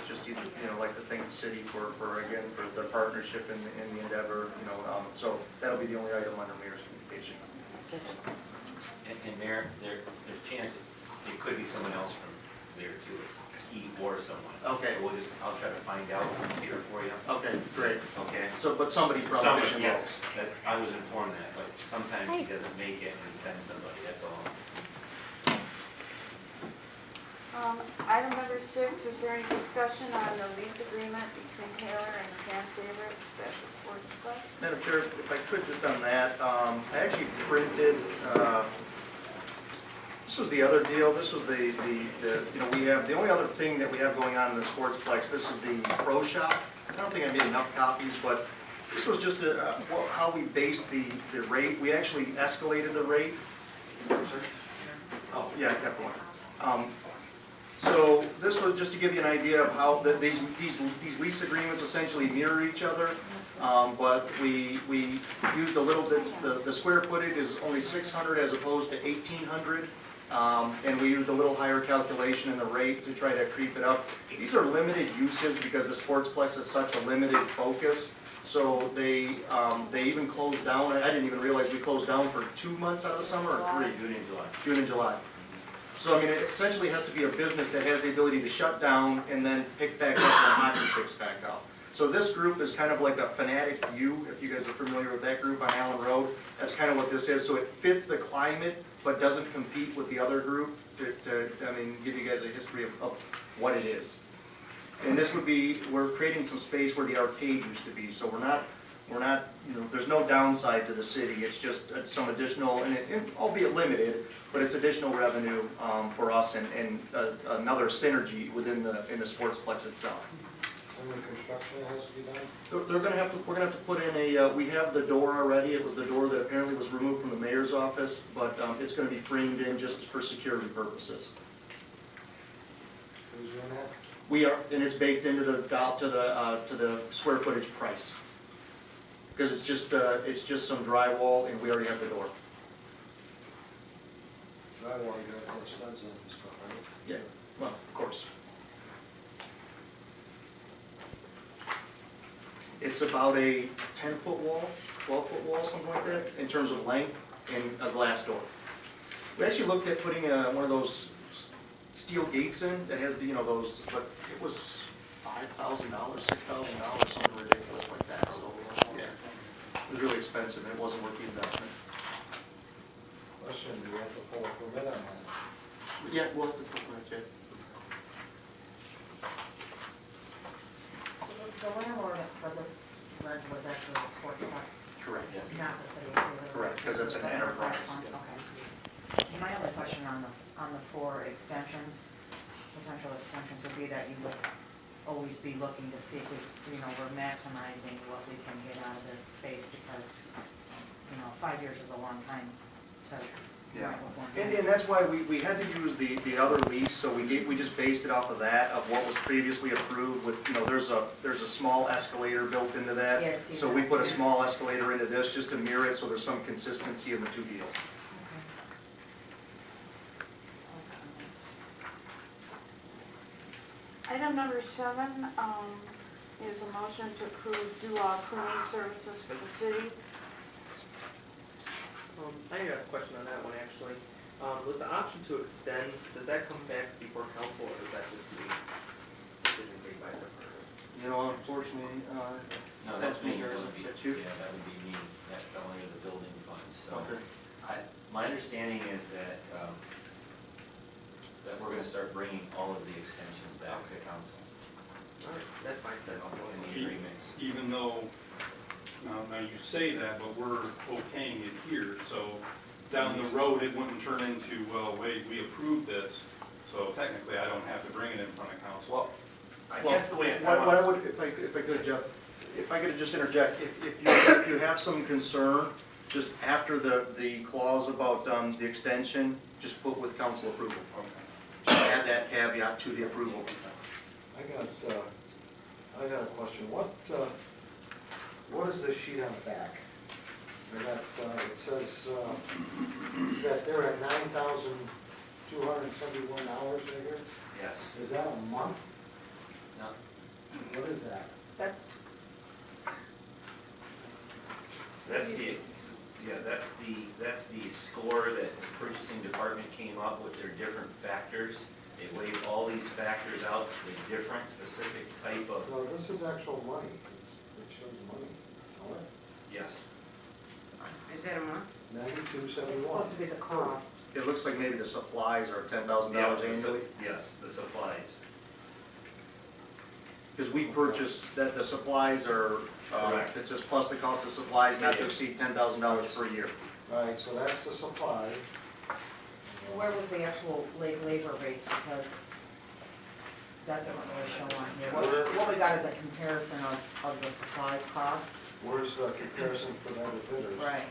it's just, you know, like to thank the city for again, for the partnership in the endeavor, you know, so that'll be the only item under mayor's communication. And Mayor, there's a chance it could be someone else from there too, he or someone. Okay. So I'll try to find out here for you. Okay, great. Okay. So, but somebody from Somebody, Mission yes, Wells. I was informed that, but sometimes he doesn't make it and he sends somebody, that's all. Item number 6, is there any discussion on the lease agreement between Taylor and Fan Favorites at the Sports Plex? Madam Chair, if I could just on that, I actually printed, this was the other deal, this was the you know, we have, the only other thing that we have going on in the Sports Plex, this is the Pro Shop. I don't think I made enough copies, but this was just how we based the rate. We actually escalated the rate. Oh, yeah, I kept going. So this was just to give you an idea of how these lease agreements essentially mirror each other, but we used a little bit. The square footage is only 600 as opposed to 1,800, and we used a little higher calculation in the rate to try to creep it up. These are limited uses because the Sportsplex is such a limited focus. So they even closed down. I didn't even realize we closed down for 2 months out of the summer or 3. June and July. June and July. So, I mean, it essentially has to be a business that has the ability to shut down and then pick back up when hockey picks back up. So this group is kind of like a Fanatic U, if you guys are familiar with that group on Allen Road. That's kind of what this is. So it fits the climate, but doesn't compete with the other group to I mean, give you guys a history of what it is. And this would be, we're creating some space where the arcade used to be. So we're not, you know, there's no downside to the city. It's just some additional, and albeit limited, but it's additional revenue for us and another synergy within the Sportsplex itself. And the construction has to be done? We're gonna have to put in a, we have the door already. It was the door that apparently was removed from the mayor's office, but it's gonna be framed in just for security purposes. Who's doing that? We are, and it's baked into the square footage price. Because it's just some drywall and we already have the door. Drywall, you gotta put studs in and stuff, right? Yeah, well, of course. It's about a 10-foot wall, 12-foot wall, something like that, in terms of length, and a glass door. We actually looked at putting one of those steel gates in that has, you know, those, but it was $5,000, $6,000, something ridiculous like that. So yeah, it was really expensive, and it wasn't worth the investment. Question, do we have to pull a permit on that? Yeah, we'll have to put that, yeah. So the landlord for this rent was actually the Sports Plex, Correct, yeah. not the city of Taylor? Correct, because it's an enterprise. Fund, Yeah. okay. My only question on the 4 extensions, potential extensions, would be that you would always be looking to see if we, you know, we're maximizing what we can get out of this space because, you know, 5 years is a long time to. Yeah, rent with one and tenant. that's why we had to use the other lease, so we just based it off of that, of what was previously approved with, you know, there's a small escalator built into that. Yeah, I see So that, we put a yeah. small escalator into this just to mirror it, so there's some consistency in the 2 deals. Item number 7 is a motion to approve do-all cleaning services for the city. I got a question on that one actually. With the option to extend, does that come back before council or is that just the decision made by the department? You know, unfortunately, No, that's me. That would be, That's you? yeah, that would be me. That fell under the building funds. So Okay. my understanding is that that we're going to start bringing all of the extensions back to council. All right, that's fine. That's all. In the agreements. Even though, now you say that, but we're okaying it here, so down the road, it wouldn't turn into, well, wait, we approved this, so technically I don't have to bring it in front of council. I guess the way what I would, if I could, Jeff, if I could just interject, if you have some concern, just after the clause about the extension, just put with council approval. Okay. Just add that caveat to the approval. I got a question. What is this sheet on the back? I got, it says that they're at $9,271 right here. Yes. Is that a month? No, What is that? That's, That's the score that the purchasing department came up with their different factors. They weighed all these factors out, the different specific type of, No, this is actual money. It shows money. Oh, yes. Is that a month? it's 92.71. supposed to be the cost. It looks like maybe the supplies are $10,000 Yeah, annually. Yes, the supplies. Because we purchase, that the supplies are, Correct. it says plus the cost of supplies not to exceed $10,000 per year. Right, so that's the supply. So where was the actual labor rates, because that doesn't really show on here. What we got is a comparison of the supplies cost. Where's the comparison for the other bidders? Right.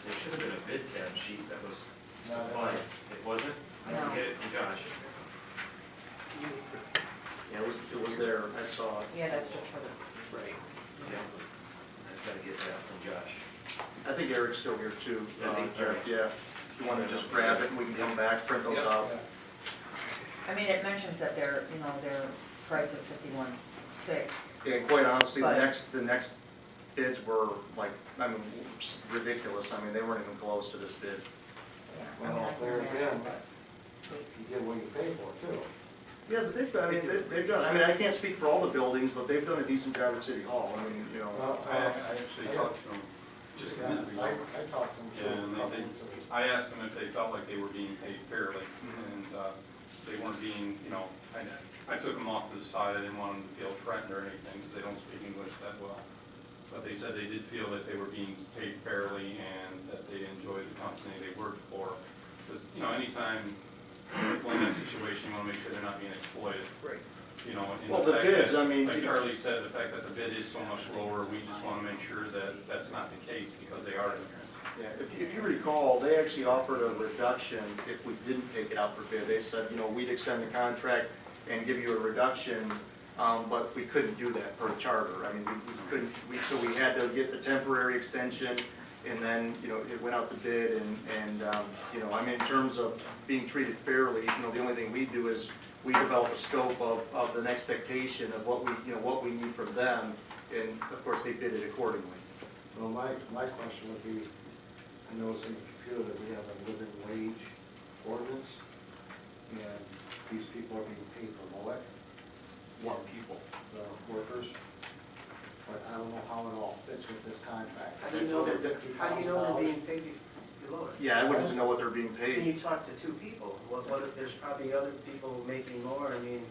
There should have been a bid tab sheet that was No, no. supplied. It wasn't? I didn't No. get it from Josh. Yeah, it was there, I saw it. Yeah, that's just for this. Right. Yeah. I've got to get that from Josh. I think Eric's still here too. I think Eric, yeah. If you want to just grab it and we can come back, print those out. I mean, it mentions that their price is 51.6. And quite honestly, But- the next bids were like, I mean, ridiculous. I mean, they weren't even close to this bid. Yeah, I mean, I Well, can there grab again, it, but- you get what you pay for too. Yeah, but they've done, I mean, I can't speak for all the buildings, but they've done a decent job at City Hall. I mean, you know. Well, I actually talked to them just a minute ago. I talked to them too. And I asked them if they felt like they were being paid fairly, and they weren't being, I took them off to the side, I didn't want them to feel threatened or anything, because they don't speak English that well. But they said they did feel that they were being paid fairly and that they enjoyed the company they worked for. Because, anytime people in that situation, you want to make sure they're not being exploited. Right. And Well, the the fact bids, that- I mean, like you know- Charlie said, the fact that the bid is so much lower, we just want to make sure that that's not the case because they are ignorant. Yeah, if you recall, they actually offered a reduction if we didn't take it out for bid. They said, we'd extend the contract and give you a reduction, but we couldn't do that per charter. I mean, we couldn't, so we had to get the temporary extension, and then, it went out to bid, and I mean, in terms of being treated fairly, the only thing we do is we develop a scope of an expectation of what we need from them, and of course, they bid it accordingly. Well, my question would be, I noticed in the computer that we have a living wage ordinance, and these people are being paid for MOEC, What people? the workers. But I don't know how it all fits with this contract. How do you know they're being paid below it? Yeah, I wouldn't know what they're being When you paid. talk to two people, what if there's probably other people making more? I mean,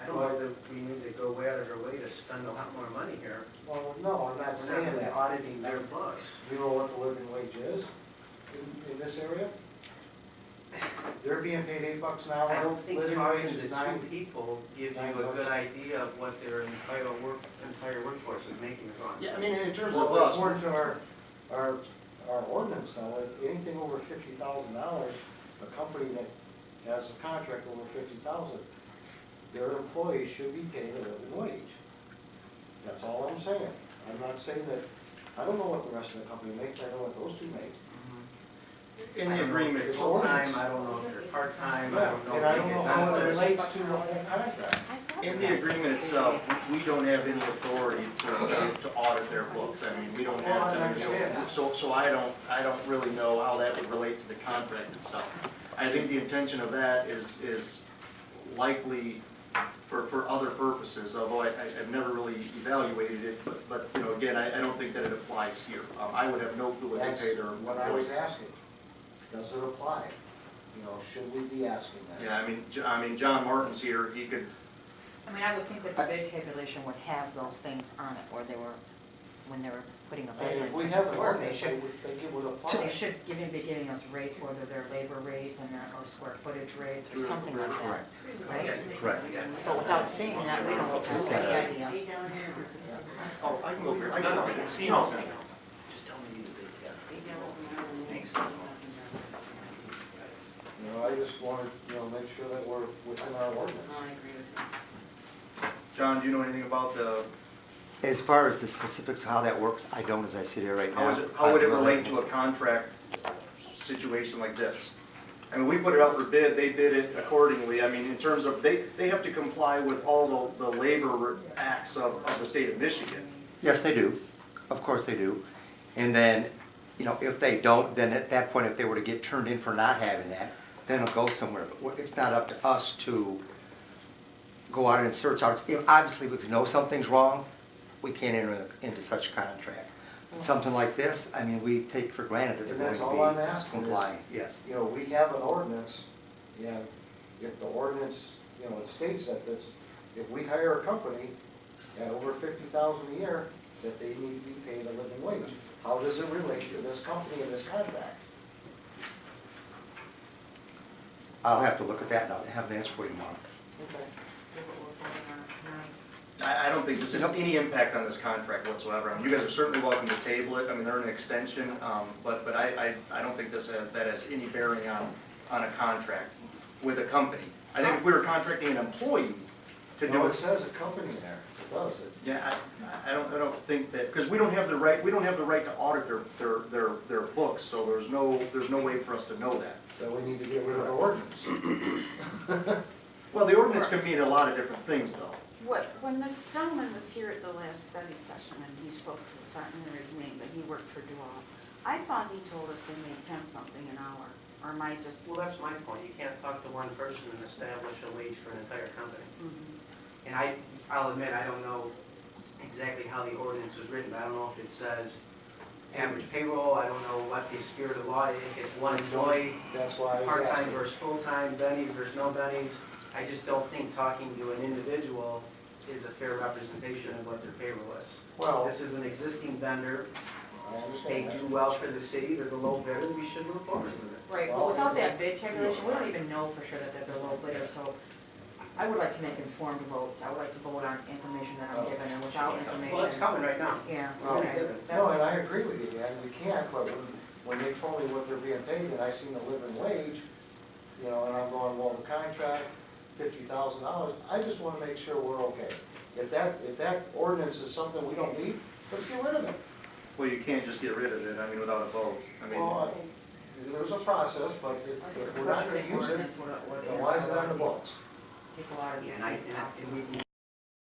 I don't know that we need to go way out of our way to spend a lot more money here. Well, no, I'm not We're saying not that. auditing their books. You know what the living wage is in this area? They're being paid $8 an hour. I don't think Living talking wage to is two people gives you a good idea of what their entire workforce is making it on. Yeah, I mean, in terms Well, of us, according to our ordinance now, anything over $50,000, a company that has a contract over $50,000, their employees should be paid a living wage. That's all I'm saying. I'm not saying that, I don't know what the rest of the company makes, I know what those two make. in the agreement, It's Full-time, I don't know if they're part-time, I Yeah, don't know. and if I they don't get know how it benefits. relates to the whole contract. in the agreement itself, we don't have any authority to audit their books. I mean, we don't Well, I have, understand that. so I don't really know how that would relate to the contract itself. I think the intention of that is likely for other purposes, although I've never really evaluated it, but again, I don't think that it applies here. I would have no clue what That's they pay their what I was employees. asking. Does it apply? Should we be asking that? Yeah, I mean, John Martin's here, he could, I mean, I would think that the bid tabulation would have those things on it, or when they were putting a I mean, bid if we in. have an Or ordinance, I would think it would apply. They should be giving us rates, whether they're labor rates and or square footage rates or something like that, right? Correct. But without seeing that, we don't have any idea. oh, I can go here. No, no, see, no. Just tell me the bid tab. Thanks. I just wanted, make sure that we're within our ordinance. I agree with you. John, do you know anything about As far as the specifics of how that works, I don't as I sit here right now. how would it relate to a contract situation like this? I mean, we put it out for bid, they bid it accordingly. I mean, in terms of, they have to comply with all the labor acts of the state of Michigan. Yes, they do. Of course they do. And then, you know, if they don't, then at that point, if they were to get turned in for not having that, then it'll go somewhere. But it's not up to us to go out and search out. Obviously, if we know something's wrong, we can't enter into such a contract. Something like this, I mean, we take for granted that And they're that's going all to I'm be asking is, compliant. Yes. you know, we have an ordinance, and if the ordinance, you know, it states that this, if we hire a company at over 50,000 a year, that they need to be paid a living wage. How does it relate to this company and this contract? I'll have to look at that and I'll have an answer for you tomorrow. Okay. I don't think this has any impact on this contract whatsoever. I mean, you guys are certainly welcome to table it. I mean, they're an extension, but I don't think that has any bearing on a contract with a company. I think if we were contracting an employee to do No, it. it says a company there. It does. Yeah, I don't think that, because we don't have the right to audit their books, so there's no way for us to know that. So we need to get rid of the ordinance. Well, the ordinance can mean a lot of different things, though. When the gentleman was here at the last study session and he spoke to us, I don't remember his name, but he worked for Dual. I thought he told us they made 10 something an hour, or am I just? Well, that's my point. You can't talk to one person and establish a wage for an entire company. Mhm. And I'll admit, I don't know exactly how the ordinance was written, but I don't know if it says average payroll, I don't know what the spirit of law is, if it's one employee, That's why I was part-time asking. versus full-time, bennies versus no bennies. I just don't think talking to an individual is a fair representation of what their payroll is. Well, This is an existing vendor, I they understand do that. well for the city, they're the low bidder, we should move forward with it. Right, but without that bid tabulation, we don't even know for sure that they're the low bidder, so I would like to make informed votes. I would like to vote on information that I'm given, and without information. Well, it's coming right now. Yeah, Well, okay. No, and I agree with you, and we can't, but when they told me what they're being paid, and I seen the living wage, you know, and I'm going, well, the contract, $50,000, I just want to make sure we're okay. If that ordinance is something we don't need, let's get rid of it. Well, you can't just get rid of it, I mean, without a vote. I mean, Well, there's a process, but if we're not going to use it, then why is it on the books? Take a lot of these And things off. we